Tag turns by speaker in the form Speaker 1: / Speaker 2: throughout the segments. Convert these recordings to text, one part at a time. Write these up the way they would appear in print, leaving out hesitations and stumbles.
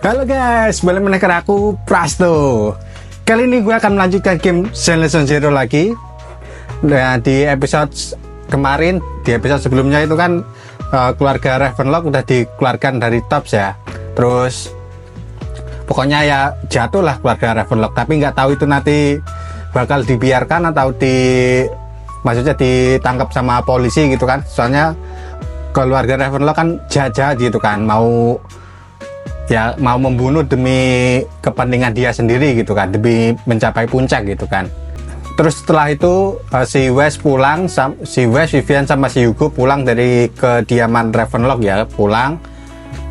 Speaker 1: Halo guys, balik menekan aku Prasto. Kali ini gue akan melanjutkan game Zenless Zero lagi. Nah, di episode kemarin, di episode sebelumnya itu kan keluarga Ravenlock udah dikeluarkan dari Tops ya. Terus pokoknya ya jatuh lah keluarga Ravenlock, tapi nggak tahu itu nanti bakal dibiarkan atau maksudnya ditangkap sama polisi gitu kan. Soalnya keluarga Ravenlock kan jahat gitu kan, mau membunuh demi kepentingan dia sendiri gitu kan, demi mencapai puncak gitu kan. Terus setelah itu si Wes pulang, si Wes, Vivian sama si Hugo pulang dari kediaman Ravenlock ya, pulang.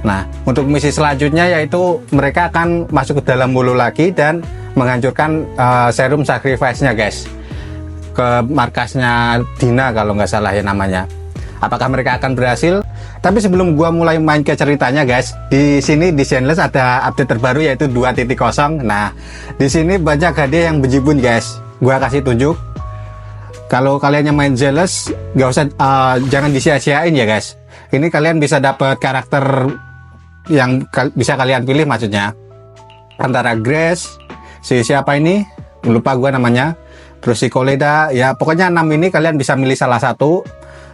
Speaker 1: Nah, untuk misi selanjutnya yaitu mereka akan masuk ke dalam mulu lagi dan menghancurkan serum sacrifice-nya guys, ke markasnya Dina kalau nggak salah ya namanya. Apakah mereka akan berhasil? Tapi sebelum gua mulai main ke ceritanya guys, di sini di Zenless ada update terbaru yaitu 2.0. Nah, di sini banyak hadiah yang bejibun guys. Gua kasih tunjuk. Kalau kalian yang main Zenless, nggak usah jangan disia-siain ya guys. Ini kalian bisa dapat karakter yang bisa kalian pilih, maksudnya antara Grace, si siapa ini? Lupa gua namanya. Terus si Koleda, ya pokoknya 6 ini kalian bisa milih salah satu.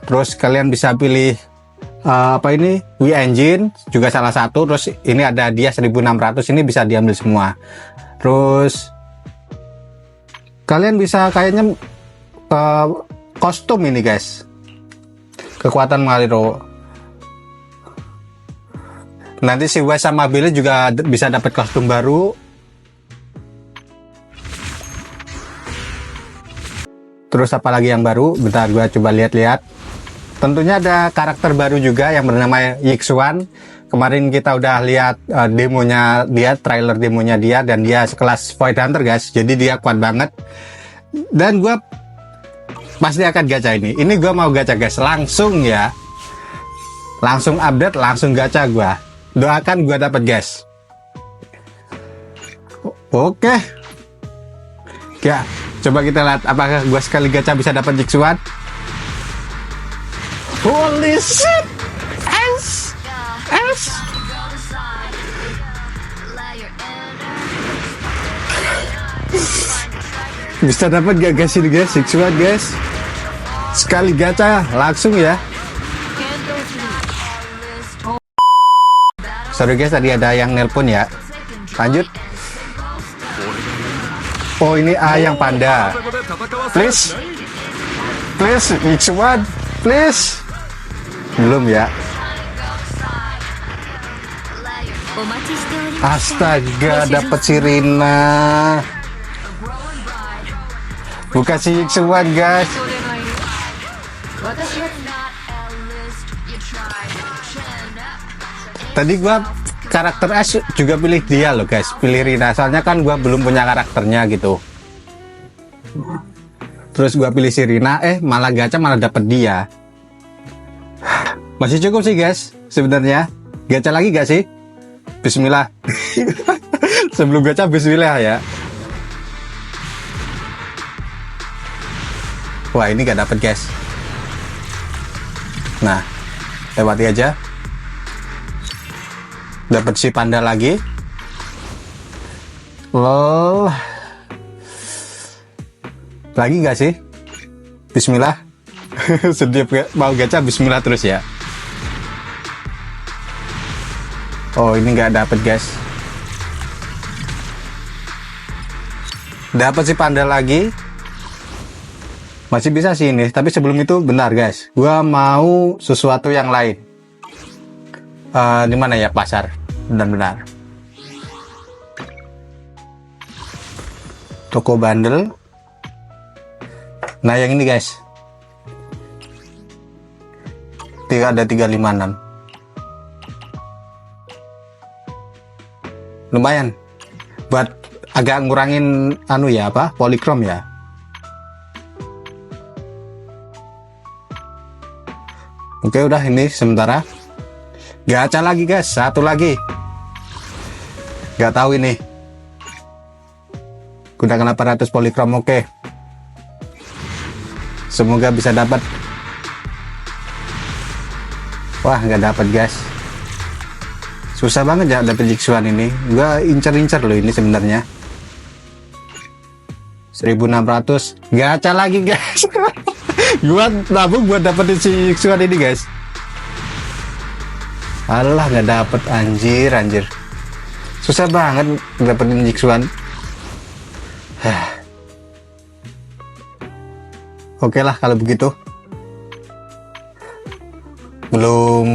Speaker 1: Terus kalian bisa pilih We Engine juga salah satu. Terus ini ada dia 1600, ini bisa diambil semua. Terus kalian bisa kayaknya kostum ini guys, kekuatan mengalir. Nanti si Wes sama Billy juga bisa dapat kostum baru. Terus apa lagi yang baru? Bentar gua coba lihat-lihat. Tentunya ada karakter baru juga yang bernama Yixuan. Kemarin kita udah lihat demonya dia, trailer demonya dia, dan dia sekelas Void Hunter guys. Jadi dia kuat banget. Dan gue pasti akan gacha ini. Ini gue mau gacha guys, langsung ya. Langsung update, langsung gacha gue. Doakan gue dapat guys. Oke. Ya, coba kita lihat apakah gue sekali gacha bisa dapat Yixuan. Holy shit! S! Bisa dapat gak guys ini guys, Yixuan guys? Sekali gacha langsung ya. Sorry guys, tadi ada yang nelpon ya. Lanjut. Oh, ini A yang panda. Please, Yixuan, please. Belum ya. Astaga, dapat si Rina. Bukan si Yixuan guys. Tadi gua karakter S juga pilih dia loh guys, pilih Rina. Soalnya kan gua belum punya karakternya gitu. Terus gua pilih si Rina, malah gacha malah dapet dia. Masih cukup sih guys sebenarnya. Gacha lagi gak sih? Bismillah. Sebelum gacha bismillah ya. Wah, ini gak dapet guys. Nah, lewati aja. Dapat si panda lagi. Lol. Lagi gak sih? Bismillah. Setiap mau gacha bismillah terus ya. Oh, ini nggak dapet guys. Dapat si panda lagi. Masih bisa sih ini, tapi sebelum itu bentar guys, gua mau sesuatu yang lain. Di mana ya pasar? Benar-benar. Toko bundle. Nah, yang ini guys. Ada 356. Lumayan buat agak ngurangin polikrom ya. Oke, udah ini sementara. Gacha lagi guys, satu lagi. Gak tahu ini. Gunakan 800 polikrom, oke. Semoga bisa dapat. Wah, nggak dapat guys. Susah banget ya dapet Jixuan ini. Gua incer-incer loh ini sebenarnya. 1600. Gacha lagi guys. Gua nabung buat dapetin si Jixuan ini guys. Alah nggak dapet, anjir. Susah banget dapetin Jixuan. Oke lah kalau begitu. Belum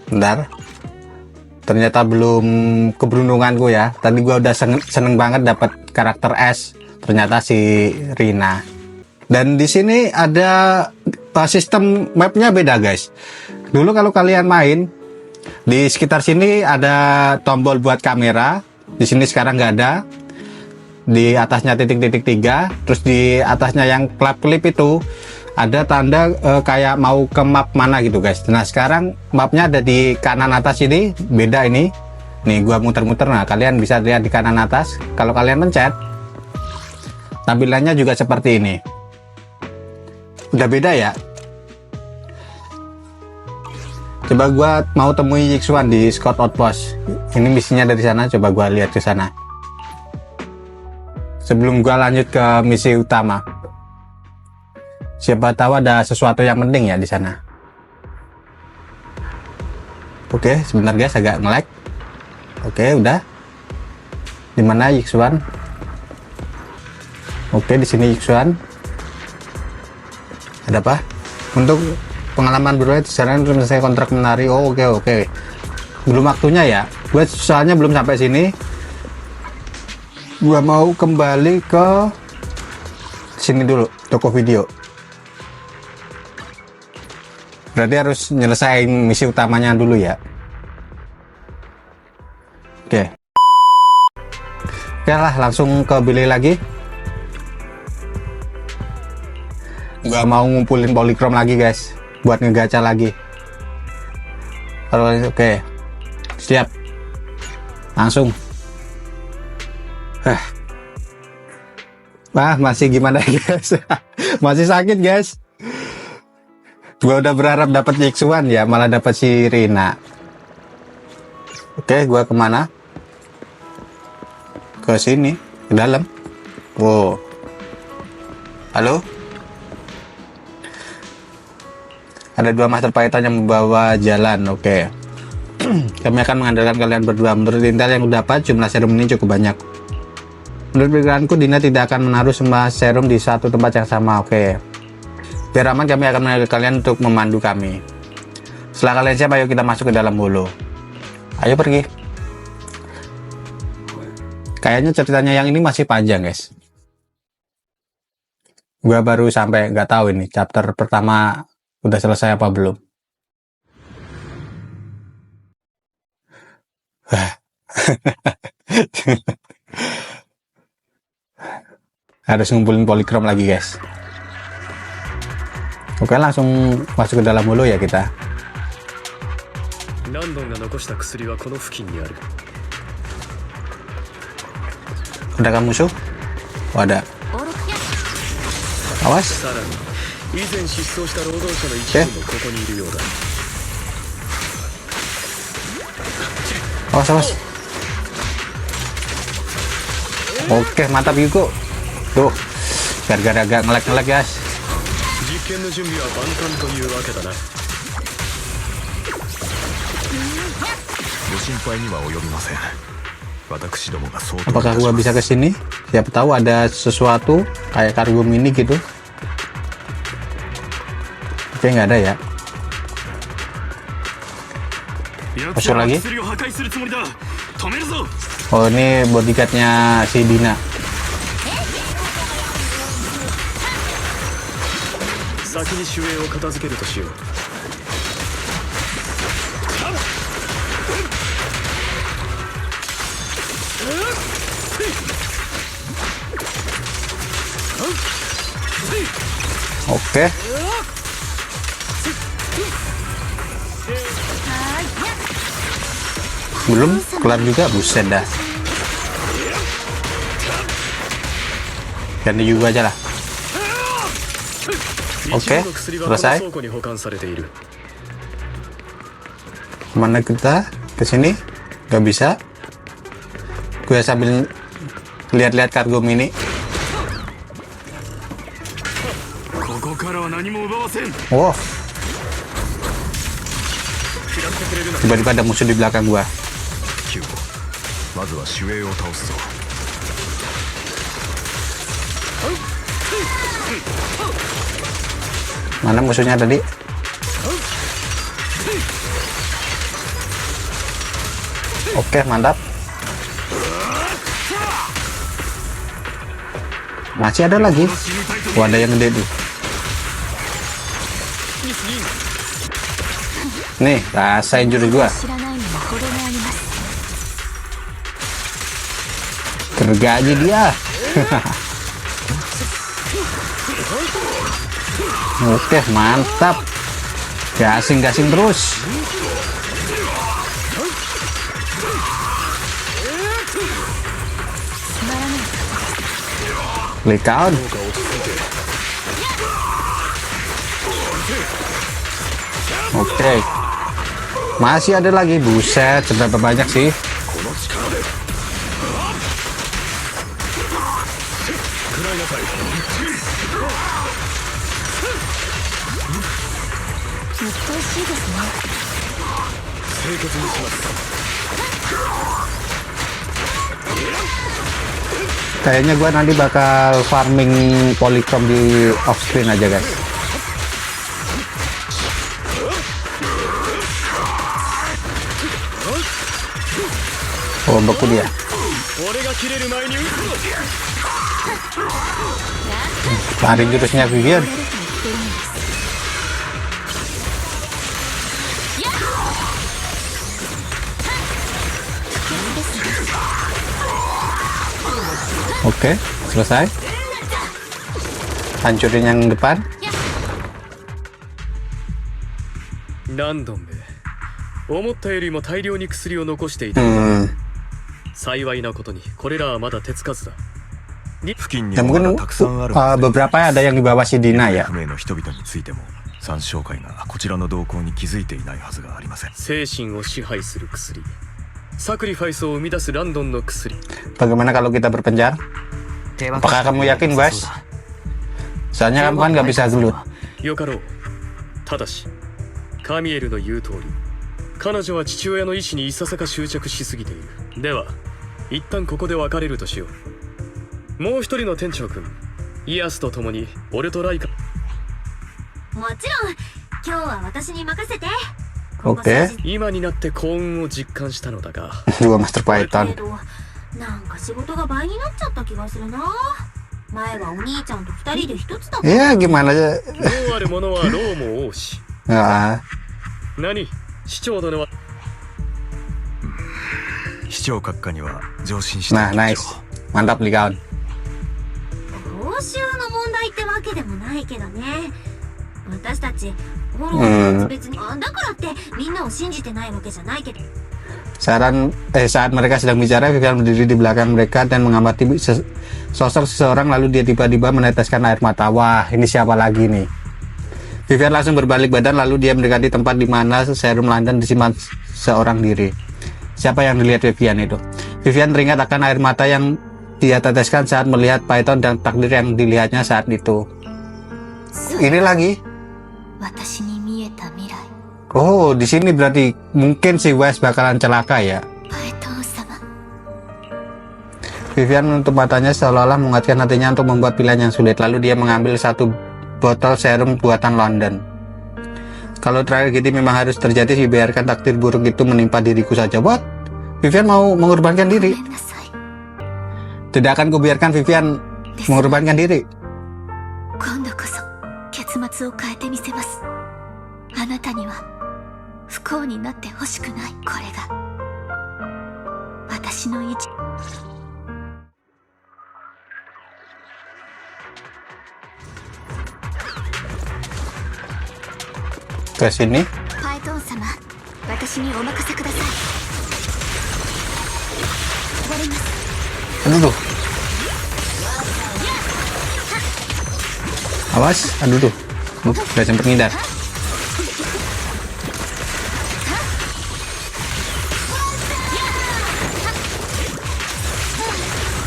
Speaker 1: bentar, ternyata belum keberuntunganku ya. Tadi gua udah seneng banget dapat karakter S, ternyata si Rina. Dan di sini ada sistem mapnya beda guys. Dulu kalau kalian main di sekitar sini ada tombol buat kamera, di sini sekarang nggak ada. Di atasnya titik-titik 3, terus di atasnya yang klip itu ada tanda kayak mau ke map mana gitu guys. Nah sekarang mapnya ada di kanan atas ini, beda ini. Nih gua muter-muter, nah kalian bisa lihat di kanan atas. Kalau kalian pencet, tampilannya juga seperti ini. Udah beda ya. Coba gua mau temui Jixuan di Scout Outpost. Ini misinya dari sana, coba gua lihat ke sana. Sebelum gua lanjut ke misi utama. Siapa tahu ada sesuatu yang penting ya di sana. Oke, sebentar guys, agak nge-lag. Oke, udah. Di mana Jixuan? Oke, di sini Jixuan. Ada apa? Untuk pengalaman bermain sekarang untuk selesai kontrak menari. Oh, oke. Belum waktunya ya. Gue soalnya belum sampai sini. Gua mau kembali ke sini dulu, toko video. Berarti harus nyelesain misi utamanya dulu ya. Oke lah, langsung ke Billy lagi. Gua mau ngumpulin polychrome lagi guys, buat ngegacha lagi. Oke, siap, langsung. Wah, masih gimana guys? Masih sakit guys. Gua udah berharap dapat Jixuan ya, malah dapat si Rina. Oke, gua kemana? Ke sini, ke dalam. Wow. Halo? Ada 2 master python yang membawa jalan. Oke. Kami akan mengandalkan kalian berdua. Menurut intel yang dapat, jumlah serum ini cukup banyak. Menurut pikiranku, Dina tidak akan menaruh semua serum di satu tempat yang sama. Oke. Biar aman, kami akan mengajak kalian untuk memandu kami. Setelah kalian siap, ayo kita masuk ke dalam holo. Ayo pergi. Kayaknya ceritanya yang ini masih panjang guys. Gua baru sampai, nggak tahu ini chapter pertama udah selesai apa belum. Harus ngumpulin polychrome lagi guys. Oke, langsung masuk ke dalam holo ya kita. Adakah musuh? Oh, ada. Awas. Oke. Awas. Oke, mantap Yuko. Tuh, gara-gara agak ngelag guys. Apakah gua bisa ke sini? Siapa tahu ada sesuatu kayak kargo mini gitu. Oke, nggak ada ya. Musuh lagi. Oh, ini bodyguardnya si Dina. Oke. Belum kelar juga, buset dah. Ganti juga aja lah. Oke, selesai. Mana kita? Ke sini? Gak bisa. Gue sambil lihat-lihat kargo mini. Wow. Tiba-tiba ada musuh di belakang gua. Mana musuhnya tadi? Oke, mantap. Masih ada lagi. Wah, ada yang gede tuh. Nih, rasain jurus gua. Gergaji dia. Oke, mantap. Gasing-gasing terus. Click out. Oke. Masih ada lagi. Buset, seberapa banyak sih? Kayaknya gua nanti bakal farming polychrome di off screen aja, guys. Oh, beku dia. Lari jurusnya Vivian. Oke, selesai. Hancurin yang depan. Ya mungkin beberapa ada yang di bawah si Dina ya. Bagaimana kalau kita berpencar? Apakah kamu yakin, guys? Soalnya kamu kan nggak bisa gelut.
Speaker 2: ただし、カミエルの言う通り、彼女は父親の意志にいささか執着しすぎている。では、一旦ここで別れるとしよう。もう一人の店長君、イアスと共に俺とライカ。
Speaker 3: もちろん、今日は私に任せて。
Speaker 1: Oke.
Speaker 2: 今になって幸運を実感したのだが。
Speaker 1: Dua Master Python.
Speaker 3: なんか仕事が倍になっちゃった気がするな。前はお兄ちゃんと二人で一つだ。
Speaker 1: Ya gimana aja.
Speaker 2: 労ある者は労も多し。何？市長殿は。
Speaker 4: 市長閣下には上申して。
Speaker 1: Nah, nice. Mantap nih kawan.
Speaker 3: 報酬の問題ってわけでもないけどね。私たちフォローと別々に、だからってみんなを信じてないわけじゃないけど。
Speaker 1: Saat mereka sedang bicara, Vivian berdiri di belakang mereka dan mengamati sosok seseorang, lalu dia tiba-tiba meneteskan air mata. Wah, ini siapa lagi nih? Vivian langsung berbalik badan, lalu dia mendekati tempat di mana serum London disimpan seorang diri. Siapa yang dilihat Vivian itu? Vivian teringat akan air mata yang dia teteskan saat melihat Python dan takdir yang dilihatnya saat itu. Ini lagi. Oh, di sini berarti mungkin si Wes bakalan celaka ya. Vivian menutup matanya seolah-olah menguatkan hatinya untuk membuat pilihan yang sulit. Lalu dia mengambil satu botol serum buatan London. Kalau tragedi memang harus terjadi, biarkan takdir buruk itu menimpa diriku saja. What? Vivian mau mengorbankan diri? Tidak akan kubiarkan Vivian mengorbankan diri. Ke sini. Aduh tuh. Awas, aduh tuh. Udah sempet ngindar.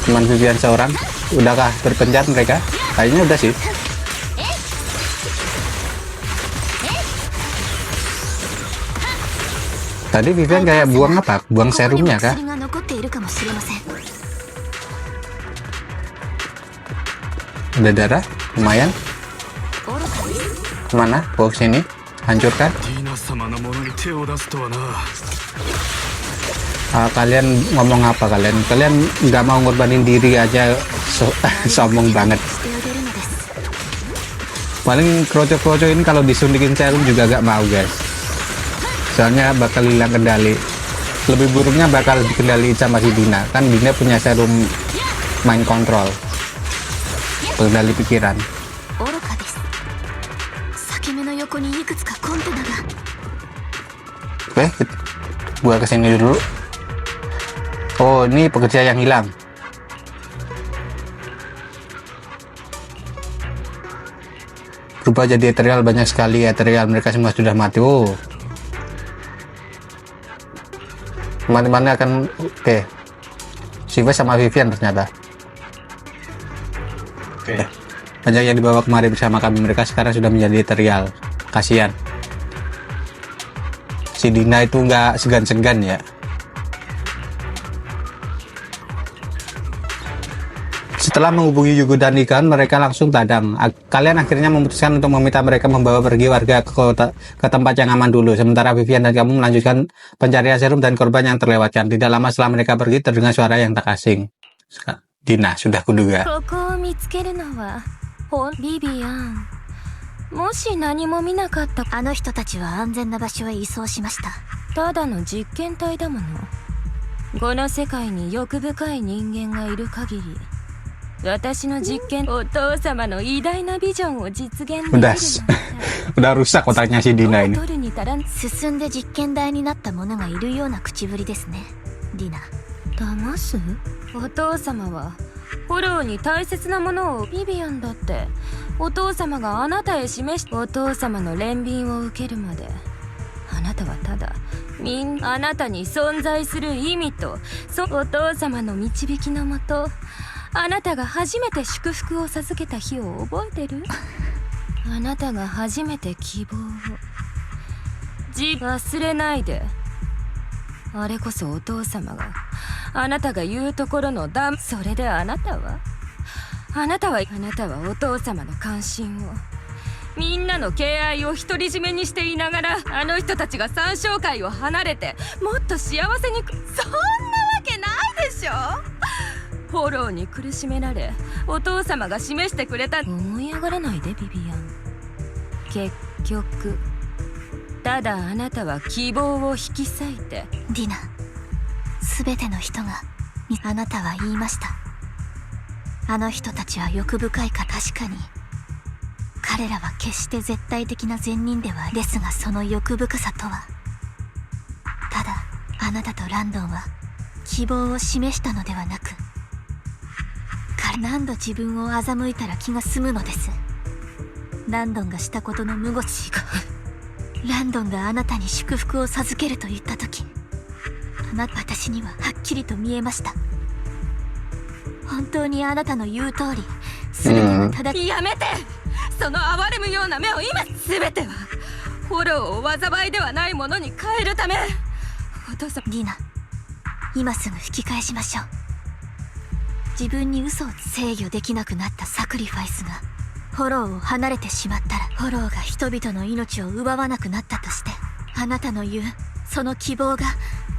Speaker 1: Cuman Vivian seorang. Udahkah berpencar mereka? Kayaknya udah sih. Tadi Vivian kayak buang apa? Buang serumnya kah? Ada darah? Lumayan. Kemana? Bawa ke sini. Hancurkan.
Speaker 4: ディーナ様のものに手を出すとはな。
Speaker 1: Kalian ngomong apa kalian? Kalian nggak mau ngorbanin diri aja, sombong banget. Paling kroco-kroco ini kalau disuntikin serum juga gak mau guys. Soalnya bakal hilang kendali. Lebih buruknya bakal dikendaliin sama si Dina. Kan Dina punya serum mind control, pengendali pikiran. Oke, gua kesini dulu. Oh, ini pekerja yang hilang. Berubah jadi ethereal, banyak sekali ethereal, mereka semua sudah mati. Oh, teman-teman akan oke. Siva sama Vivian ternyata. Oke. Banyak yang dibawa kemari bersama kami, mereka sekarang sudah menjadi ethereal. Kasihan. Si Dina itu nggak segan-segan ya. Setelah menghubungi Yugo dan Nikan, mereka langsung tadang. Kalian akhirnya memutuskan untuk meminta mereka membawa pergi warga ke tempat yang aman dulu. Sementara Vivian dan kamu melanjutkan pencarian serum dan korban yang terlewatkan. Tidak lama setelah mereka pergi, terdengar suara yang tak asing. Dina, sudah kuduga.
Speaker 3: ビビアン、もし何も見なかったあの人たちは安全な場所へ移送しました。ただの実験体だもの。この世界に欲深い人間がいる限り、私の実験、お父様の偉大なビジョンを実現できるなんて。
Speaker 1: Udah rusak otaknya si Dina ini.
Speaker 3: 進んで実験台になった者がいるような口ぶりですね、ディナ。騙す？お父様はフォローに大切なものをビビアンだってお父様があなたへ示し、お父様の憐憫を受けるまであなたはただあなたに存在する意味とお父様の導きのもと、あなたが初めて祝福を授けた日を覚えてる？あなたが初めて希望を忘れないで。あれこそお父様があなたが言うところのそれであなたはお父様の関心を、みんなの敬愛を独り占めにしていながら、あの人たちが三小界を離れてもっと幸せに、そんなわけないでしょ。フォローに苦しめられお父様が示してくれた。思い上がらないでビビアン。結局ただあなたは希望を引き裂いて。ディナ、すべての人があなたは言いました。あの人たちは欲深いか。確かに彼らは決して絶対的な善人ではですが、その欲深さとはただあなたとランドンは希望を示したのではなく、何度自分を欺いたら気が済むのです。ランドンがしたことの無事がランドンがあなたに祝福を授けると言った時、私にははっきりと見えました。本当にあなたの言う通り、全てはただ。やめて、その哀れむような目を今。全てはフォローを災いではないものに変えるため。お父さん。ディナ、今すぐ引き返しましょう。自分に嘘を制御できなくなったサクリファイスがフォローを離れてしまったら、フォローが人々の命を奪わなくなったとして、あなたの言うその希望が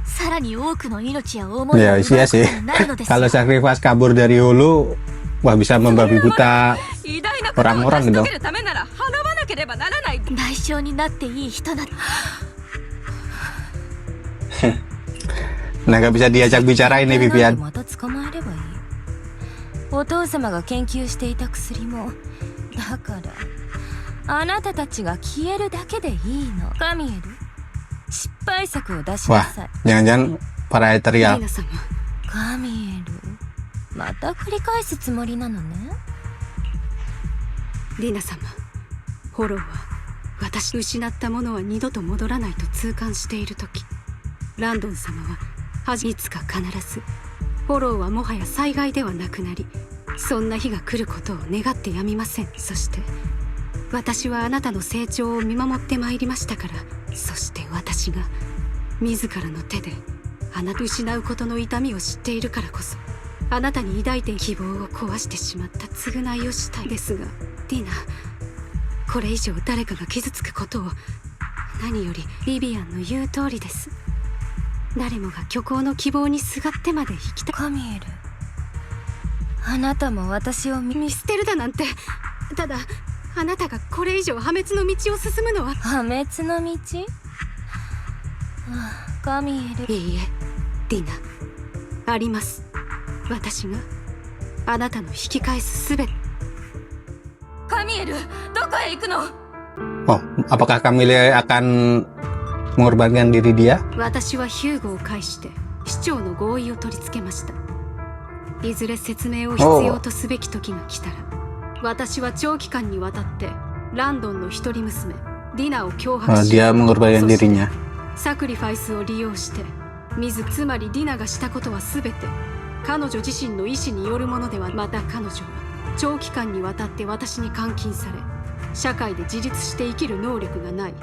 Speaker 3: さらに多くの命や思いを奪うことになるのですよ。
Speaker 1: Kalau Sacrifice kabur dari hulu, wah bisa membabi buta orang-orang gitu.
Speaker 3: 代償になっていい人な。
Speaker 1: Nah, nggak bisa diajak bicara ini Vivian.
Speaker 3: お父様が研究していた薬もだから、あなたたちが消えるだけでいいの。カミエル、失敗作を出しなさい。
Speaker 1: Jangan-jangan para ethereal.
Speaker 3: カミエル、また繰り返すつもりなのね。リナ様、
Speaker 5: ホローは私失ったものは二度と戻らないと痛感している時、ランドン様はいつか必ずホローはもはや災害ではなくなり、そんな日が来ることを願ってやみません。そして私はあなたの成長を見守ってまいりましたから。そして私が自らの手であなた失うことの痛みを知っているからこそ、あなたに抱いて希望を壊してしまった償いをしたいですが、ディナ、これ以上誰かが傷つくことを。何よりビビアンの言う通りです。誰もが虚構の希望にすがってまで生きた。
Speaker 3: カミエル、あなたも私を
Speaker 5: 見捨てるだなんて。ただあなたがこれ以上破滅の道を進むのは。
Speaker 3: 破滅の道？カミエル。
Speaker 5: いいえ、ディナ、あります。私があなたの引き返すすべて。
Speaker 3: カミエル、どこへ行くの？
Speaker 1: Oh, apakah Camille akan mengorbankan diri dia?
Speaker 5: 私はヒューゴを介して市長の合意を取り付けました。いずれ説明を必要とすべき時が来たら、私は長期間にわたってランドンの一人娘ディナを脅迫し、
Speaker 1: Dia mengorbankan dirinya.
Speaker 5: サクリファイスを利用してつまりディナがしたことは全て彼女自身の意思によるものでは。また彼女は長期間にわたって私に監禁され、社会で自立して生きる能力がない。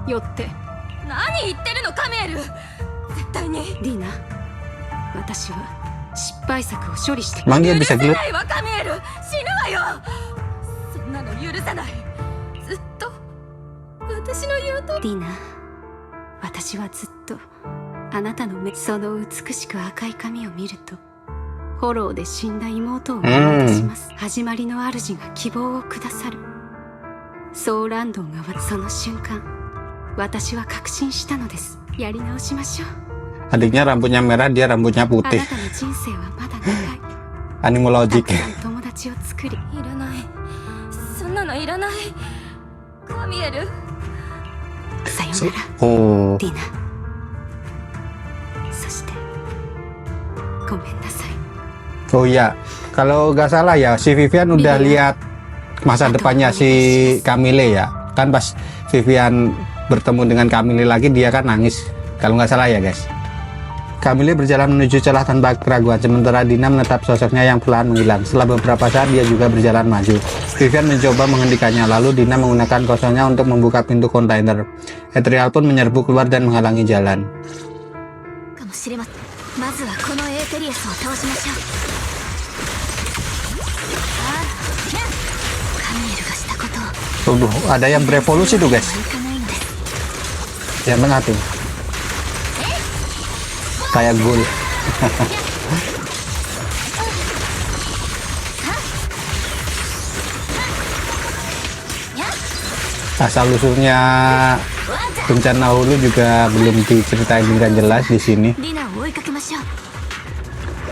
Speaker 5: よって。
Speaker 3: 何言ってるのカミエル、絶対に。
Speaker 5: ディナ、私は失敗作を処理して。
Speaker 1: Emang dia
Speaker 3: 許
Speaker 1: bisa
Speaker 3: せ
Speaker 1: gelut?
Speaker 3: ないわカミエル、死ぬわよ。そんなの許さない。ずっと私の言うと。
Speaker 5: ディナ、私はずっとあなたの目、その美しく赤い髪を見るとホローで死んだ妹を思い出します。始まりの主が希望をくださる。そうランドンが。その瞬間私は確信したのです。やり直しましょう。
Speaker 1: Adiknya rambutnya merah, dia rambutnya
Speaker 5: あ
Speaker 1: putih.
Speaker 5: なたの人生はまだ長い。
Speaker 1: Animo
Speaker 5: た
Speaker 1: logic.
Speaker 5: くさん友達を作り。
Speaker 3: いらない、そんなのいらない。カミエル、
Speaker 5: さよなら
Speaker 1: Oh.
Speaker 5: ディナ。そしてごめんなさい。
Speaker 1: Oh iya, kalau nggak salah ya si Vivian udah lihat masa depannya si Camille ya. Kan pas Vivian bertemu dengan Camille lagi dia kan nangis. Kalau nggak salah ya guys. Camille berjalan menuju celah tanpa keraguan, sementara Dina menatap sosoknya yang perlahan menghilang. Setelah beberapa saat dia juga berjalan maju. Vivian mencoba menghentikannya, lalu Dina menggunakan kosongnya untuk membuka pintu kontainer. Etrial pun menyerbu keluar dan menghalangi jalan.
Speaker 3: かもしれません。まずはこのエーテリアスを倒しましょう。カミエルがしたことを。
Speaker 1: Tuh, ada yang berevolusi tuh guys.
Speaker 3: いかないんです。
Speaker 1: Ya benar tuh. Kayak ghoul. Asal usulnya bencana hulu juga belum diceritain dengan jelas di sini.
Speaker 3: ディナを追いかけましょう。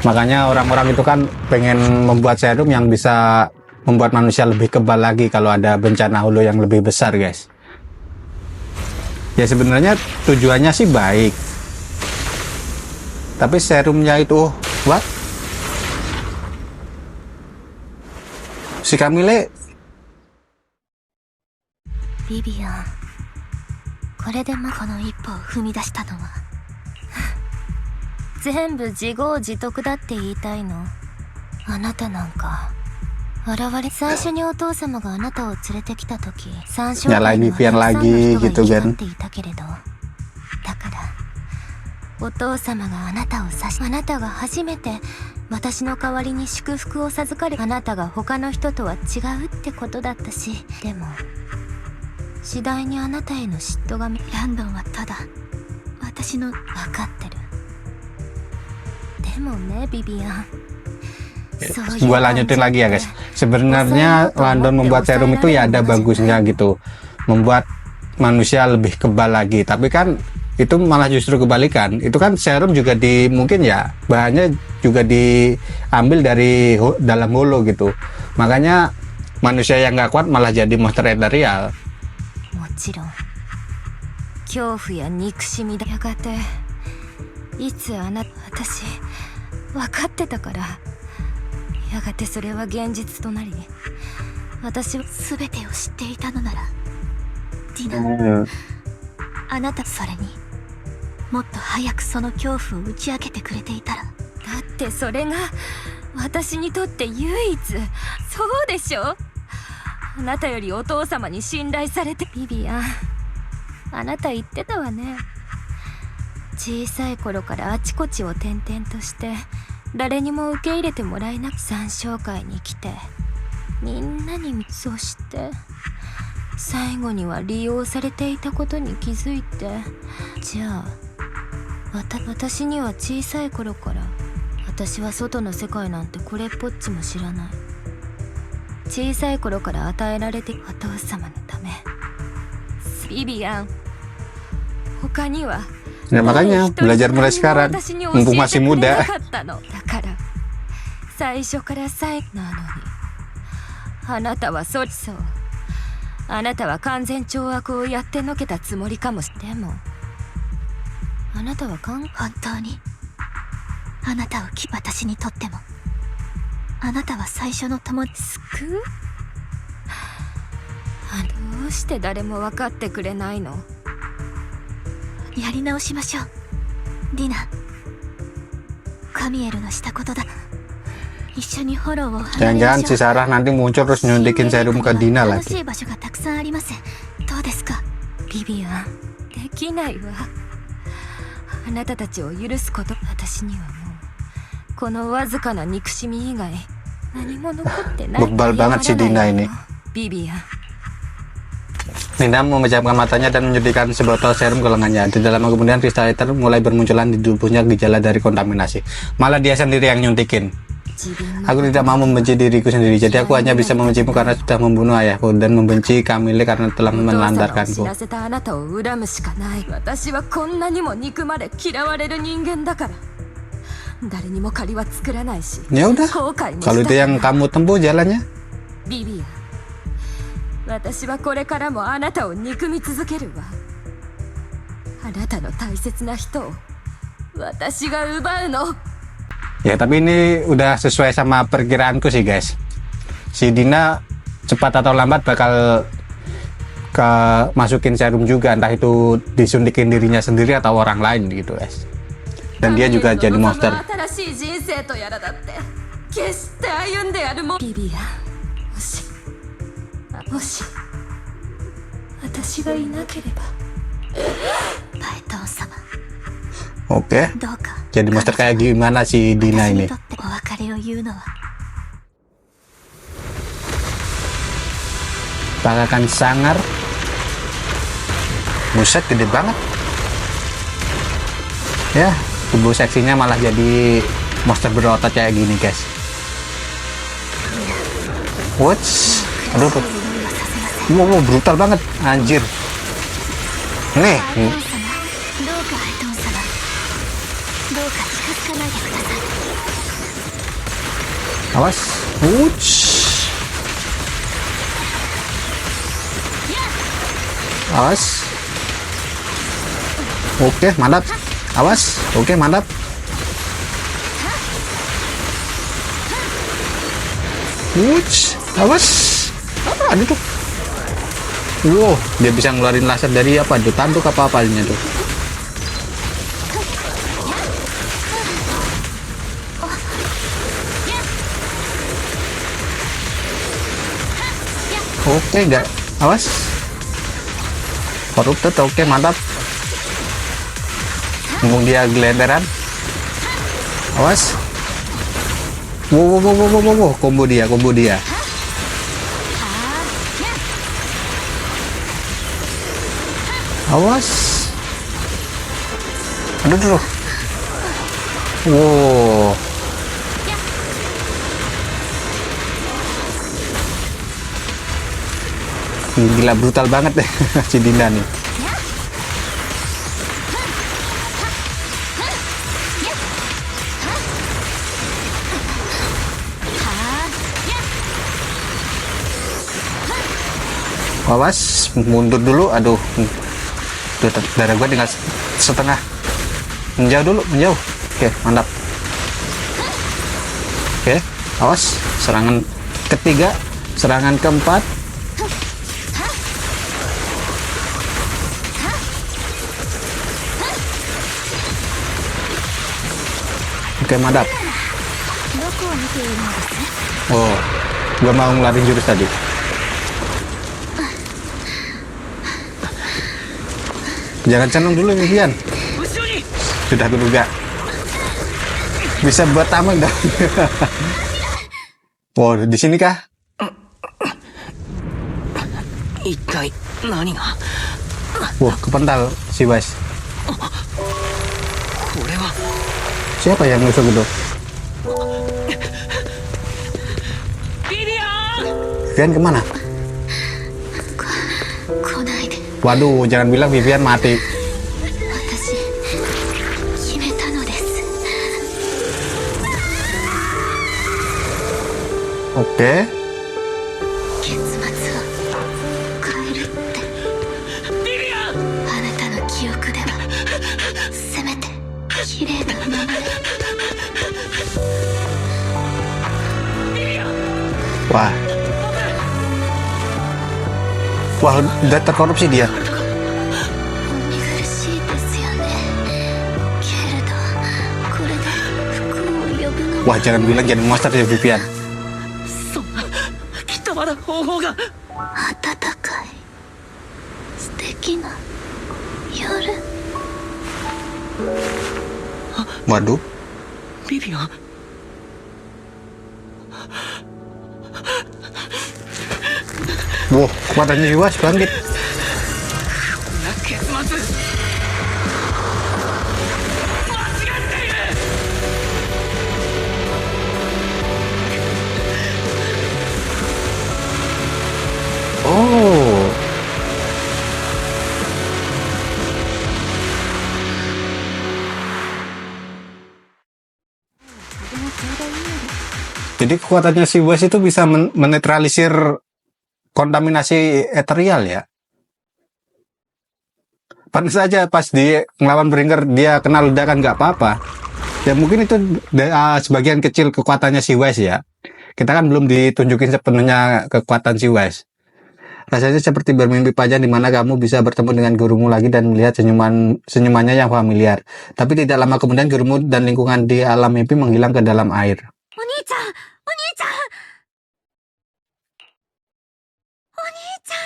Speaker 1: Makanya orang-orang itu kan pengen membuat serum yang bisa membuat manusia lebih kebal lagi kalau ada bencana hulu yang lebih besar guys. Ya sebenarnya tujuannya sih baik, tapi serumnya itu what? Si Camille
Speaker 3: ビビアン、これでもこの一歩を踏み出したのは全部自業自得だって言いたいの？あなたなんか現れ。最初にお父様があなたを連れてきた時、三章会にはたくさんの人が行き交っていたけれど、だからお父様があなたを指し、あなたが初めて私の代わりに祝福を授かる。あなたが他の人とは違うってことだったし、でも次第にあなたへの嫉妬が。ランドンはただ私の。分かってる。でもねビビアン、
Speaker 1: Gua lanjutin lagi ya guys. Sebenarnya London membuat serum itu ya ada bagusnya gitu, membuat manusia lebih kebal lagi. Tapi kan itu malah justru kebalikan. Itu kan serum juga mungkin ya bahannya juga diambil dari dalam holo gitu. Makanya manusia yang nggak kuat malah jadi monster ethereal.
Speaker 3: もちろん恐怖や憎しみだ。やがていつ私分かってたから。やがてそれは現実となり、私は全てを知っていたのならディナ、 あなた、それにもっと早くその恐怖を打ち明けてくれていたら。
Speaker 6: だってそれが私にとって唯一。そうでしょ。あなたよりお父様に信頼されて。ビビアン、あなた言ってたわね。小さい頃からあちこちを転々として誰にも受け入れてもらえなく参照会に来てみんなに。そして最後には利用されていたことに気づいて。じゃあ私には小さい頃から私は外の世界なんてこれっぽっちも知らない。小さい頃から与えられてお父様のため。ビビアン、他には
Speaker 1: Ya makanya belajar mulai sekarang, mumpung masih muda.
Speaker 6: だから最初から最後なのにあなたはそう。あなたは完全懲悪をやってのけたつもりかもしれん。でもあなたは
Speaker 3: 本当にあなたを私にとってもあなたは最初の友達。
Speaker 6: 救う？どうして誰も分かってくれないの？
Speaker 3: やり直しましょう、ディナ。カミエルがしたことだ。一緒にフォローを離れま
Speaker 1: Jangan-jangan
Speaker 3: しょ
Speaker 1: si
Speaker 3: う。
Speaker 1: Sarah nanti muncul terus nyuntikin serum ke Dina
Speaker 3: 楽し
Speaker 1: lagi.
Speaker 3: い場所がたくさんあります。どうですか？
Speaker 6: ビビアン、できないわ。あなたたちを許すこと、私にはもうこのわずかな憎しみ以外何も残ってない。
Speaker 1: Bebal banget si Dina ini.
Speaker 6: ビビアン。
Speaker 1: Dina memejamkan matanya dan menyuntikkan sebotol serum ke lengannya. Di dalam kemudian Crystaliter mulai bermunculan di tubuhnya gejala dari kontaminasi. Malah dia sendiri yang nyuntikin. Aku tidak mau membenci diriku sendiri, jadi aku hanya bisa membencimu karena sudah membunuh ayahku dan membenci Camille karena telah menelantarkanku.
Speaker 6: 知らせたあなたを恨むしかない。私はこんなにも憎まれ嫌われる人間だから。誰にも借りは作らないし。
Speaker 1: Ya udah,
Speaker 6: 後悔も
Speaker 1: kalau
Speaker 6: した
Speaker 1: itu
Speaker 6: くない
Speaker 1: yang kamu tempuh jalannya.
Speaker 6: ビビアン、私はこれからもあなたを憎み続けるわ。あなたの大切な人を私が奪うの。
Speaker 1: Ya tapi ini udah sesuai sama perkiraanku sih guys. Si Dina cepat atau lambat bakal masukin serum juga, entah itu disuntikin dirinya sendiri atau orang lain gitu guys. Dan dia juga jadi monster.
Speaker 6: 新しい人生とやらだって決して歩んでやるもん。ビビアン、もし私がいなければ。
Speaker 3: バエトン様、
Speaker 1: Oke,
Speaker 3: どうか
Speaker 1: jadi monster kayak gimana si Dina
Speaker 3: 私
Speaker 1: ini?
Speaker 3: にとってお別れを言うのは。
Speaker 1: Bagaikan sangar. Buset, gede banget. Ya, tubuh seksinya malah jadi monster berotot kayak gini guys. What's? Aduh, wow, brutal banget, anjir. Nih,
Speaker 3: バエトン様、どうかバエトン様、どうか近づかないでください。
Speaker 1: awas. Wuts. Awas. Oke, mantap. Awas. Oke, mantap. Wuts. Awas. Ada tuh. Wow, dia bisa ngeluarin laser dari apa? Itu tanduk apa apanya tuh? Oke, enggak. Awas. Corrupted, oke, mantap. Mumpung dia gelenderan. Awas. Wow, wow, wow, wow, wow, wow. Combo dia, combo dia. Awas. Aduh, aduh. Wow. Gila, brutal banget deh si Dina nih. Awas, mundur dulu. Aduh, tuh, darah gue tinggal setengah. Menjauh dulu, menjauh. Oke, mantap. Oke, awas, serangan ketiga. Serangan keempat. Oke, mantap.
Speaker 3: どこを見ているのです？
Speaker 1: Oh, gua mau ngeluarin jurus tadi. Jangan seneng dulu, Vivian. Sudah kuduga. Bisa buat tamu dah. Wow, di sini kah?
Speaker 7: 一体何が
Speaker 1: Wah, kepental si Wes.
Speaker 7: これは
Speaker 1: Siapa yang nusuk itu?
Speaker 7: ビビアン
Speaker 1: Vivian kemana?
Speaker 3: 来ないで。
Speaker 1: Waduh, jangan bilang Vivian mati.
Speaker 3: 私決めたのです。
Speaker 1: Oke.
Speaker 3: 結末を変えるって。
Speaker 7: ビビアン
Speaker 3: あなたの記憶ではせめて綺麗なままで。
Speaker 1: Wah. Wah, udah terkorupsi dia.
Speaker 3: 見苦しいですよね。けれどこれで服を呼ぶの
Speaker 1: Wah, jangan bilang jadi monster ya Vivian.
Speaker 7: そんなきっとまだ方法が
Speaker 3: 温かい素敵な夜。
Speaker 1: Waduh.
Speaker 7: ビビアン
Speaker 1: Wah, kekuatannya juga bangkit.
Speaker 7: な結末間違っている
Speaker 1: Oh. Jadi kekuatannya si Wes itu bisa menetralisir kontaminasi eterial ya. Pantas saja pas di ngelawan Bringer dia kena ledakan nggak apa-apa. Ya mungkin itu sebagian kecil kekuatannya si Wes ya. Kita kan belum ditunjukin sepenuhnya kekuatan si Wes. Rasanya seperti bermimpi panjang di mana kamu bisa bertemu dengan gurumu lagi dan melihat senyumannya yang familiar. Tapi tidak lama kemudian gurumu dan lingkungan di alam mimpi menghilang ke dalam air.
Speaker 3: お兄ちゃん、お兄ちゃん、お兄ちゃん、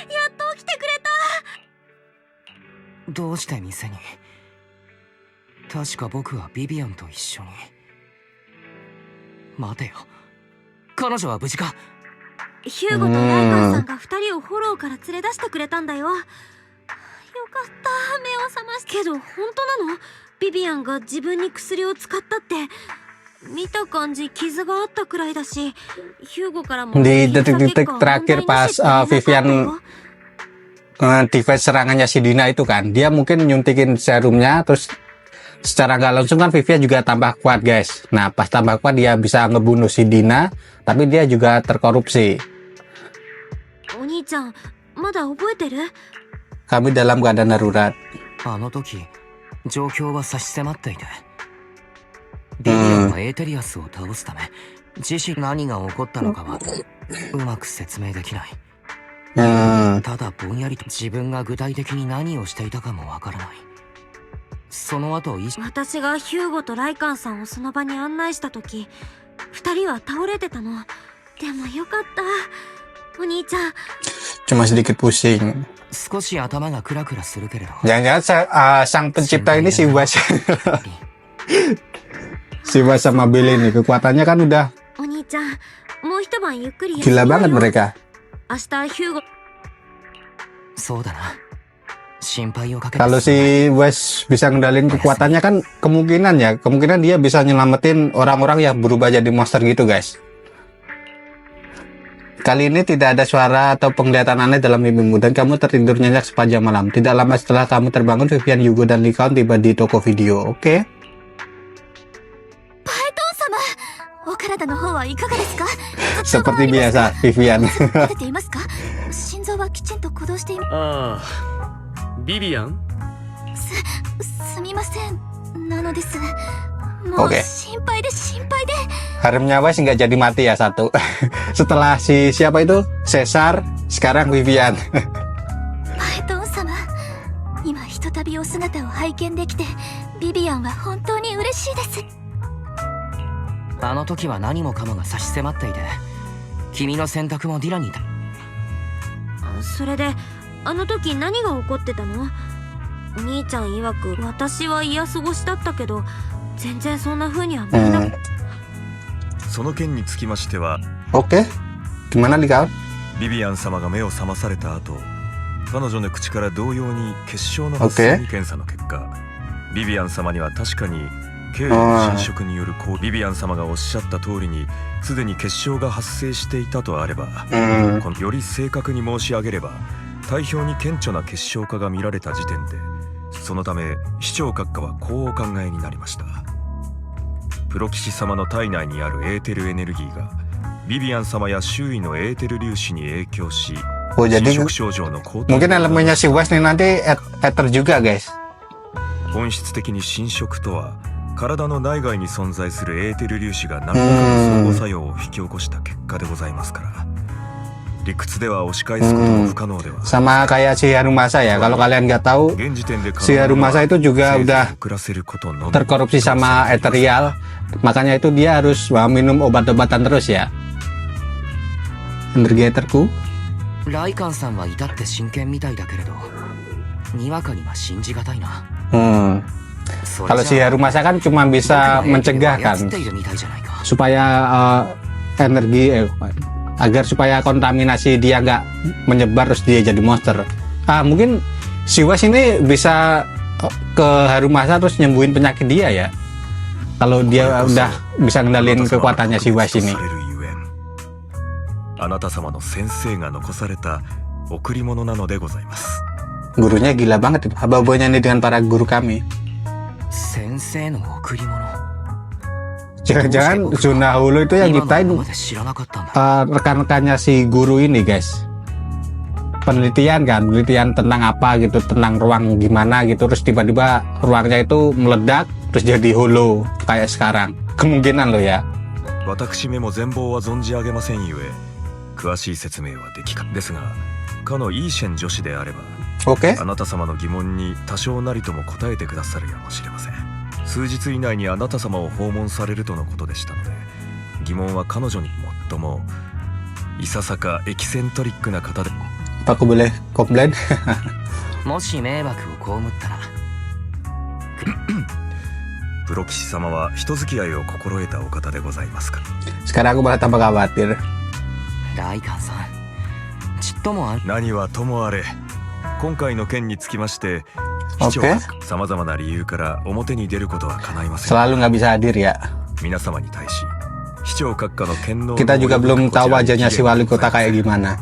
Speaker 3: やっと起きてくれた。
Speaker 7: どうして店に確か僕はビビアンと一緒に待てよ彼女は無事か
Speaker 3: ヒューゴとライカンさんが2人をフォローから連れ出してくれたんだよ。よかった目を覚ましけど本当なの？ビビアンが自分に薬を使ったって見た感じ傷があったくらいだしヒューゴからも
Speaker 1: Di detik-detik terakhir pas Vivian device serangannya si Dina itu kan dia mungkin nyuntikin serumnya terus secara nggak langsung kan Vivian juga tambah kuat guys. Nah pas tambah kuat dia bisa ngebunuh si Dina tapi dia juga terkorupsi.
Speaker 3: お兄ちゃんまだ覚えてる？
Speaker 1: Kami dalam keadaan darurat.
Speaker 7: あの時状況は差し迫っていてビビアンはエーテリアスを倒すため自身何が起こったのかはうまく説明できないただぼんやりと自分が具体的に何をしていたかもわからないその後私がヒューゴとライカンさんをその場に案内した時2人は倒れてたのでもよかったお兄ちゃん
Speaker 1: Cuma sedikit pusing.
Speaker 7: 少し頭がクラクラするけれど
Speaker 1: Jangan-jangan sang pencipta ini si Wes. Si Wes sama Billy nih kekuatannya kan udah
Speaker 3: お兄ちゃんもう一晩ゆっくり
Speaker 1: gila banget mereka.
Speaker 3: 明日ヒューゴ
Speaker 7: そうだな心配をかけて
Speaker 1: Kalau si Wes bisa ngendalin kekuatannya kan kemungkinan dia bisa nyelamatin orang-orang yang berubah jadi monster gitu guys. Kali ini tidak ada suara atau penglihatan aneh dalam mimpimu dan kamu tertidur nyenyak sepanjang malam. Tidak lama setelah kamu terbangun, Vivian, Yugo, dan Lycaon tiba di toko video. Oke? Seperti biasa, Vivian.
Speaker 3: 心臓はきちんと鼓動しています。
Speaker 2: ああビビアン
Speaker 3: すみませんなのですもう
Speaker 1: Oke.
Speaker 3: 心配で心配で。
Speaker 1: Haremnya Wes nggak jadi mati ya satu. Setelah si siapa itu Caesar, sekarang Vivian.
Speaker 3: パエトン様、今ひとたびお姿を拝見できて、ビビアンは本当に嬉しいです。
Speaker 7: あの時は何もかもが差し迫っていて、君の選択もディラにいた。
Speaker 8: それであの時何が起こってたの？お兄ちゃん曰く私は嫌過ごしだったけど、全然そんな風には見えなくて。
Speaker 4: その件につきましては、
Speaker 1: Oke, gimana nih kawan?
Speaker 4: ビビアン様が目を覚まされた後、彼女の口から同様に結晶の発生に検査の結果、ビビアン様には確かに経路の侵食によるビビアン様がおっしゃった通りにすでに結晶が発生していたとあれば、より正確に申し上げれば体表に顕著な結晶化が見られた時点で、そのため市長閣下はこうお考えになりました。プロ騎士様の体内にあるエーテルエネルギーがビビアン様や周囲のエーテル粒子に影響し、
Speaker 1: Oh, jadi
Speaker 4: 侵食症状の高騰
Speaker 1: mungkin elemennya si Wes nih nanti ether juga guys.
Speaker 4: 本質的に侵食とは体の内外に存在するエーテル粒子が何らかの相互作用を引き起こした結果でございますから、理屈では押し返すことも不可能では。
Speaker 1: Sama kayak si Harumasa ya, kalau kalian nggak tahu,
Speaker 4: 現時点で
Speaker 1: si Harumasa itu juga udah
Speaker 4: 遅らせることのみ
Speaker 1: terkorupsi sama ethereal, makanya itu dia harus minum obat-obatan terus ya. Energi etherku.
Speaker 7: ライカンさんは至って真剣みたいだけれど、にわかには信じがたいな。
Speaker 1: Kalau si Harumasa kan cuma bisa mencegah kan, supaya energi agar supaya kontaminasi dia nggak menyebar terus dia jadi monster. Mungkin si Wes ini bisa ke Harumasa terus nyembuhin penyakit dia ya. Kalau dia udah bisa ngendalin kekuatannya si Wes ini.
Speaker 4: あなた様の先生が残された贈り物なのでございます。
Speaker 1: Gurunya gila banget itu, haba-habanya nih dengan para guru kami.
Speaker 7: 先生の贈り物。
Speaker 1: Jangan-jangan Zona Holo itu yang nyiptain rekan-rekannya si guru ini guys. Penelitian kan, penelitian tentang apa gitu, tentang ruang gimana gitu, terus tiba-tiba ruangnya itu meledak terus jadi holo kayak sekarang. Kemungkinan loh ya.
Speaker 4: 私めも全貌は存じ上げませんゆえ、詳しい説明はできかですが、かのイーシェン女子であれば、
Speaker 1: Oke.
Speaker 4: あなた様の疑問に多少なりとも答えてくださるやもしれません。数日以内にあなた様を訪問されるとのことでしたので、疑問は彼女に最もいささかエキセントリックな方で。
Speaker 1: Apa aku boleh komplain?
Speaker 7: もし迷惑を被ったら。
Speaker 4: プロ騎士様は人付き合いを心得たお方でございますから。
Speaker 1: Sekarang aku malah tambah khawatir.
Speaker 7: ライカンさん、ちっとも
Speaker 4: 何はともあれ、今回の件につきまして、市長がさまざまな理由から表に出ることは叶いません。
Speaker 1: Selalu nggak bisa hadir ya.
Speaker 4: 皆様に対し、市長閣下の権能
Speaker 1: Kita juga belum tahu wajahnya si wali kota kayak gimana.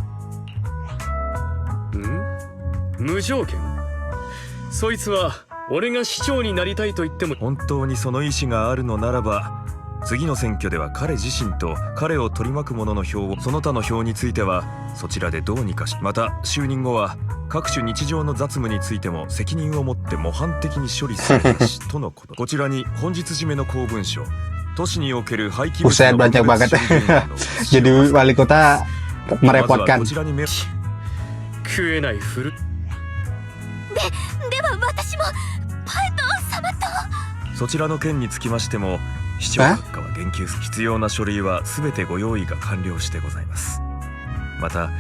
Speaker 2: 無条件？そいつは俺が市長になりたいと言っても、
Speaker 4: 本当にその意思があるのならば、次の選挙では彼自身と彼を取り巻く者の票を、その他の票についてはそちらでどうにかし、また就任後は各種日常の雑務についても責任を持って模範的に処理するべしとのこと。こちらに本日締めの公文書、都市における廃棄物
Speaker 1: Buset
Speaker 4: の
Speaker 1: banyak
Speaker 4: 分別
Speaker 1: banget.
Speaker 4: 処理原理の
Speaker 1: Jadi wali kota
Speaker 4: まずは
Speaker 1: merepotkan.
Speaker 4: こちらに目
Speaker 2: 食えないふる。
Speaker 3: では私もパエトン様と。
Speaker 4: そちらの件につきましても、市長閣下は言及する必要な書類は全てご用意が完了してございます。また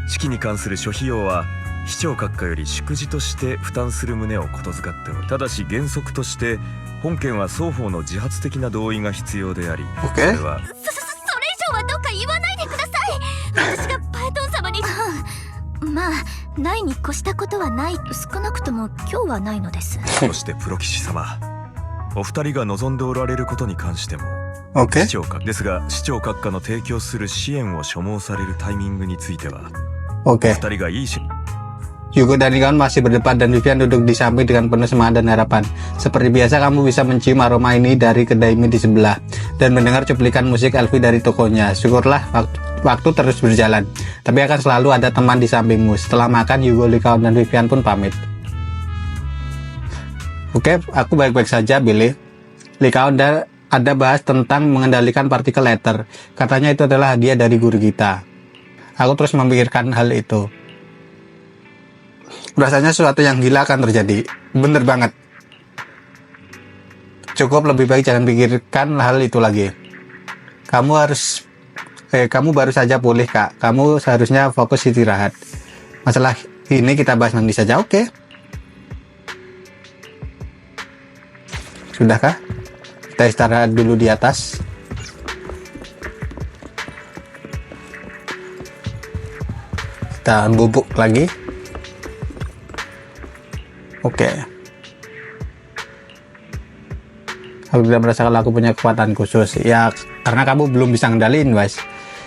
Speaker 4: 式に関する諸費用は市長閣下より祝辞として負担する旨をことづかっており、ただし原則として本件は双方の自発的な同意が必要であり、
Speaker 1: Oke.
Speaker 3: それ以上はどうか言わないでください。私がパエトン様に。まあないに越したことはない。少なくとも今日はないのです。
Speaker 4: そしてプロ騎士様、お二人が望んでおられることに関しても、
Speaker 1: Oke.
Speaker 4: 市長閣ですが、市長閣下の提供する支援を所望されるタイミングについては、
Speaker 1: Oke.
Speaker 4: 二人がいいし
Speaker 1: Yugo dan Leon masih berdebat dan Vivian duduk di samping dengan penuh semangat dan harapan. Seperti biasa kamu bisa mencium aroma ini dari kedai mie di sebelah dan mendengar cuplikan musik Elfi dari tokonya. Syukurlah waktu terus berjalan. Tapi akan selalu ada teman di sampingmu. Setelah makan, Yugo, Leon dan Vivian pun pamit. Oke, aku baik-baik saja, Billy. Likao ada bahas tentang mengendalikan partikel ether. Katanya itu adalah hadiah dari guru kita. Aku terus memikirkan hal itu. Rasanya sesuatu yang gila akan terjadi. Bener banget. Cukup lebih baik jangan pikirkan hal itu lagi. Kamu baru saja pulih, Kak. Kamu seharusnya fokus istirahat. Masalah ini kita bahas nanti saja, oke? Sudahkah? Kita istirahat dulu di atas. Kita bubuk lagi. Oke. Aku tidak merasa kalau aku punya kekuatan khusus. Ya, karena kamu belum bisa ngendaliin, guys.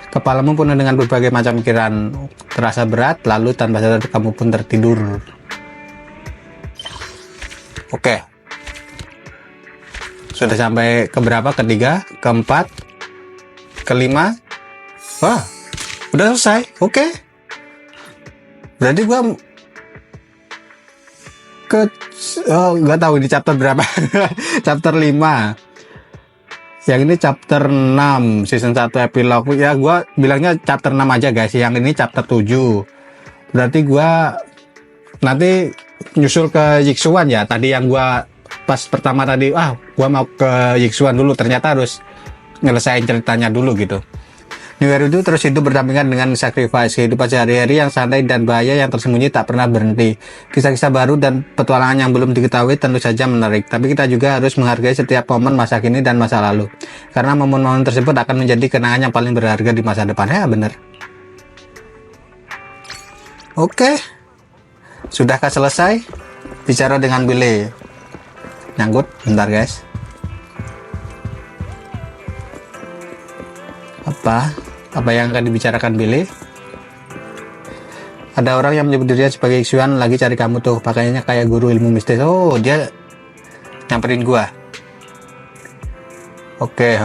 Speaker 1: Kepalamu penuh dengan berbagai macam pikiran. Terasa berat, lalu tanpa sadar kamu pun tertidur. Oke. Sudah sampai ke berapa? Ketiga, keempat, kelima. Wah, udah selesai. Oke. Berarti gua nggak tahu di chapter berapa. Chapter 5. Yang ini chapter 6 season 1 epilog. Ya gua bilangnya chapter 6 aja guys. Yang ini chapter 7. Berarti gua nanti nyusul ke Yixuan ya. Tadi yang gua pas pertama tadi, gua mau ke Yixuan dulu, ternyata harus nyelesain ceritanya dulu gitu. New Erudu terus hidup berdampingan dengan sacrifice, kehidupan sehari-hari yang santai dan bahaya yang tersembunyi tak pernah berhenti. Kisah-kisah baru dan petualangan yang belum diketahui tentu saja menarik, tapi kita juga harus menghargai setiap momen masa kini dan masa lalu, karena momen-momen tersebut akan menjadi kenangan yang paling berharga di masa depan. Ya bener. Oke. Sudahkah selesai? Bicara dengan Billy. Nyangkut, bentar guys. Apa yang akan dibicarakan Billy? Ada orang yang menyebut dirinya sebagai Yixuan lagi cari kamu tuh, pakainya kayak guru ilmu mistis. Oh, dia nyamperin gua. Oke,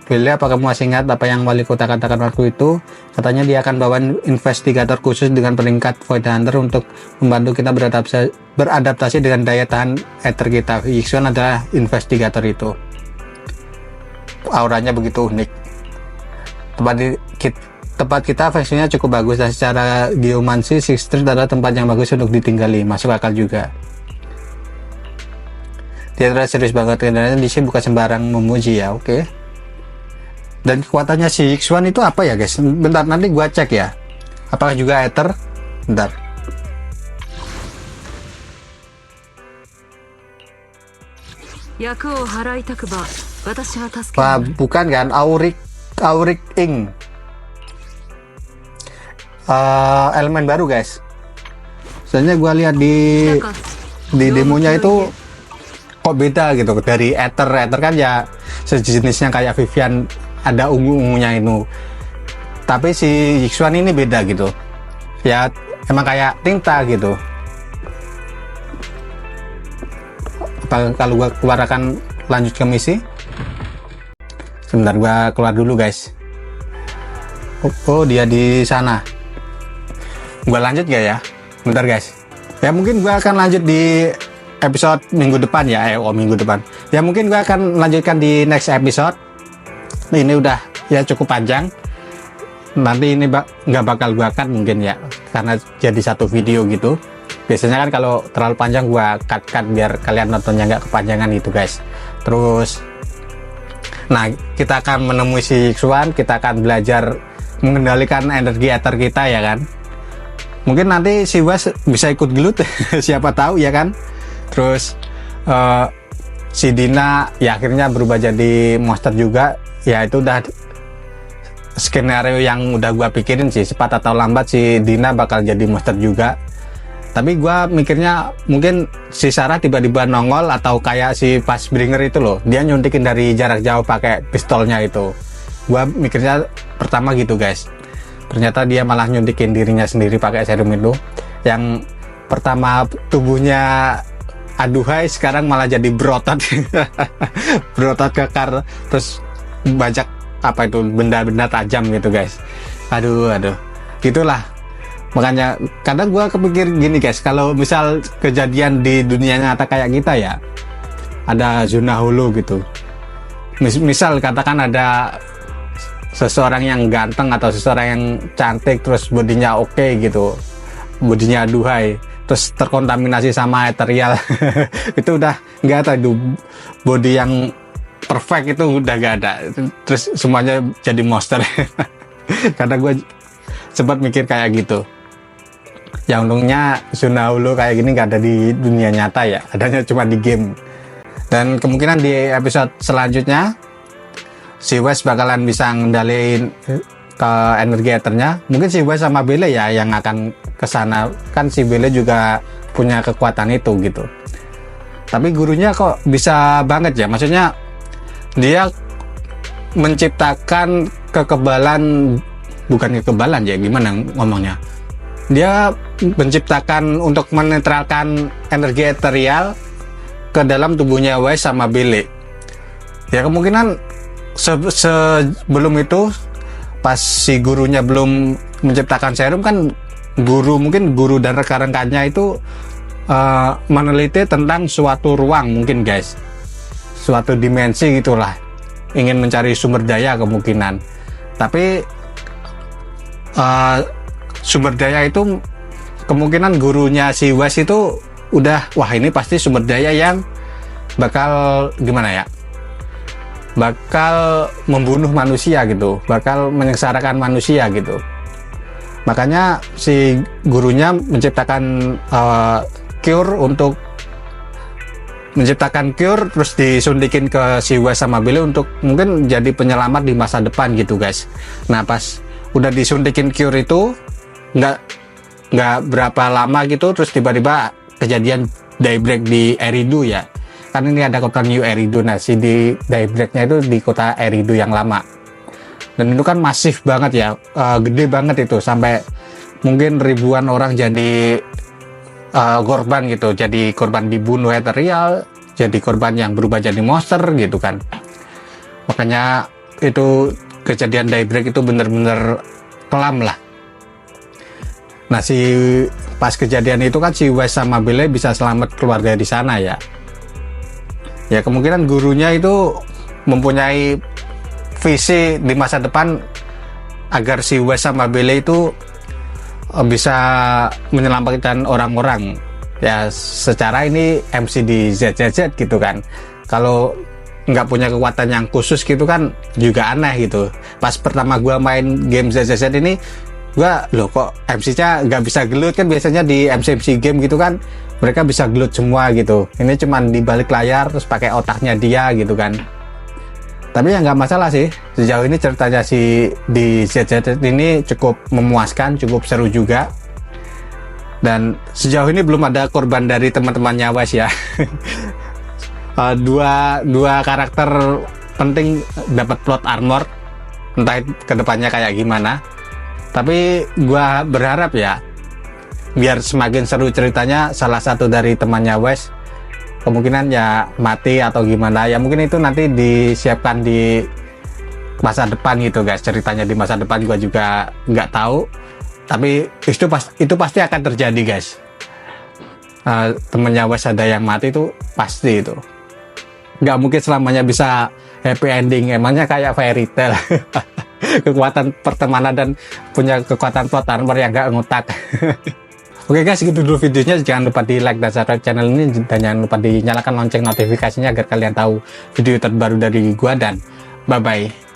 Speaker 1: Billy, apa kamu masih ingat apa yang wali kota katakan waktu itu? Katanya dia akan bawa investigator khusus dengan peringkat Void Hunter untuk membantu kita beradaptasi dengan daya tahan ether kita. Yixuan adalah investigator itu. Auranya begitu unik. Tempat kita fungsinya cukup bagus, dan secara geomancy Sixth Street adalah tempat yang bagus untuk ditinggali. Masuk akal juga. Dia terlihat serius banget, karena di sini bukan sembarang memuji ya. Oke. Dan kekuatannya si Yixuan itu apa ya guys? Bentar, nanti gua cek ya. Apakah juga ether? Bentar. Wah, bukan kan? Auric Ink. Elemen baru guys. Soalnya gua lihat di demonya itu kok beda gitu dari ether kan ya sejenisnya kayak Vivian, ada ungu-ungunya itu, tapi si Yixuan ini beda gitu ya, emang kayak tinta gitu. Apa kalau gua keluar akan lanjut ke misi? Sebentar, gua keluar dulu guys. Oh dia di sana. Gua lanjut gak ya? Bentar guys. Ya mungkin gua akan lanjut di episode minggu depan ya. Minggu depan. Ya mungkin gua akan lanjutkan di next episode. Ini udah ya cukup panjang. Nanti ini nggak bakal gua cut mungkin ya, karena jadi satu video gitu. Biasanya kan kalau terlalu panjang gua cut biar kalian nontonnya nggak kepanjangan gitu guys. Terus nah, kita akan menemui si Yixuan, kita akan belajar mengendalikan energi ether kita ya kan. Mungkin nanti si Was bisa ikut gelut, siapa tahu ya kan. Terus si Dina ya akhirnya berubah jadi monster juga. Ya itu udah skenario yang udah gua pikirin sih, cepat atau lambat si Dina bakal jadi monster juga. Tapi gua mikirnya mungkin si Sarah tiba-tiba nongol, atau kayak si Fassbringer itu loh, dia nyuntikin dari jarak jauh pakai pistolnya itu. Gua mikirnya pertama gitu guys. Ternyata dia malah nyuntikin dirinya sendiri pakai serum itu. Yang pertama tubuhnya aduhai, sekarang malah jadi berotot. Berotot kekar, terus banyak apa itu benda-benda tajam gitu guys. Aduh. Gitulah. Makanya kadang gue kepikir gini guys, kalau misal kejadian di dunia nyata kayak kita ya, ada zona holo gitu. Misal katakan ada seseorang yang ganteng atau seseorang yang cantik terus bodinya oke gitu, bodinya aduhai, terus terkontaminasi sama ethereal itu udah nggak ada, itu body yang perfect itu udah nggak ada, terus semuanya jadi monster. Karena gue sempat mikir kayak gitu. Ya untungnya zona holo kayak gini nggak ada di dunia nyata ya, adanya cuma di game. Dan kemungkinan di episode selanjutnya si Wes bakalan bisa ngendaliin ke energi ethernya. Mungkin si Wes sama Bele ya yang akan kesana, kan si Bele juga punya kekuatan itu gitu. Tapi gurunya kok bisa banget ya, maksudnya dia menciptakan kekebalan, bukan kekebalan ya, gimana ngomongnya, dia menciptakan untuk menetralkan energi ethereal ke dalam tubuhnya Wes sama Bele. Ya kemungkinan sebelum itu pas si gurunya belum menciptakan serum kan, mungkin guru dan rekan-rekannya itu meneliti tentang suatu ruang mungkin guys, suatu dimensi gitulah, ingin mencari sumber daya kemungkinan. Tapi sumber daya itu kemungkinan gurunya si Wes itu udah, wah ini pasti sumber daya yang bakal gimana ya, bakal membunuh manusia gitu, bakal menyengsarakan manusia gitu. Makanya si gurunya menciptakan cure, untuk menciptakan cure terus disuntikin ke si Wes sama Bele untuk mungkin jadi penyelamat di masa depan gitu guys. Nah pas udah disuntikin cure itu nggak berapa lama gitu, terus tiba-tiba kejadian daybreak di Eridu ya, kan ini ada kota New Eridu. Nah si di daybreaknya itu di kota Eridu yang lama, dan itu kan masif banget ya, gede banget itu, sampai mungkin ribuan orang jadi korban gitu, jadi korban dibunuh ethereal, jadi korban yang berubah jadi monster gitu kan. Makanya itu kejadian daybreak itu bener-bener kelam lah. Nah pas kejadian itu kan si Wes sama Bele bisa selamat keluar dari sana ya. Ya kemungkinan gurunya itu mempunyai visi di masa depan agar si Wes sama Bele itu bisa menyelamatkan orang-orang. Ya secara ini MC di ZZZ gitu kan. Kalau nggak punya kekuatan yang khusus gitu kan juga aneh gitu. Pas pertama gua main game ZZZ ini, gua loh kok MC-nya nggak bisa gelut, kan biasanya di MC game gitu kan mereka bisa gelut semua gitu. Ini cuman di balik layar terus pakai otaknya dia gitu kan. Tapi ya nggak masalah sih, sejauh ini ceritanya si di ZZZ ini cukup memuaskan, cukup seru juga. Dan sejauh ini belum ada korban dari teman-temannya Wes ya. dua karakter penting dapat plot armor, entah kedepannya kayak gimana. Tapi gua berharap ya biar semakin seru ceritanya, salah satu dari temannya Wes kemungkinan ya mati atau gimana ya, mungkin itu nanti disiapkan di masa depan gitu guys. Ceritanya di masa depan gua juga nggak tahu, tapi itu pasti akan terjadi guys. Temennya Wes ada yang mati itu pasti, itu nggak mungkin selamanya bisa happy ending, emangnya kayak fairy tale. Kekuatan pertemanan dan punya kekuatan plot armor yang gak ngutak. Oke guys, segitu dulu videonya. Jangan lupa di like dan subscribe channel ini, dan jangan lupa dinyalakan lonceng notifikasinya agar kalian tahu video terbaru dari gua, dan bye bye.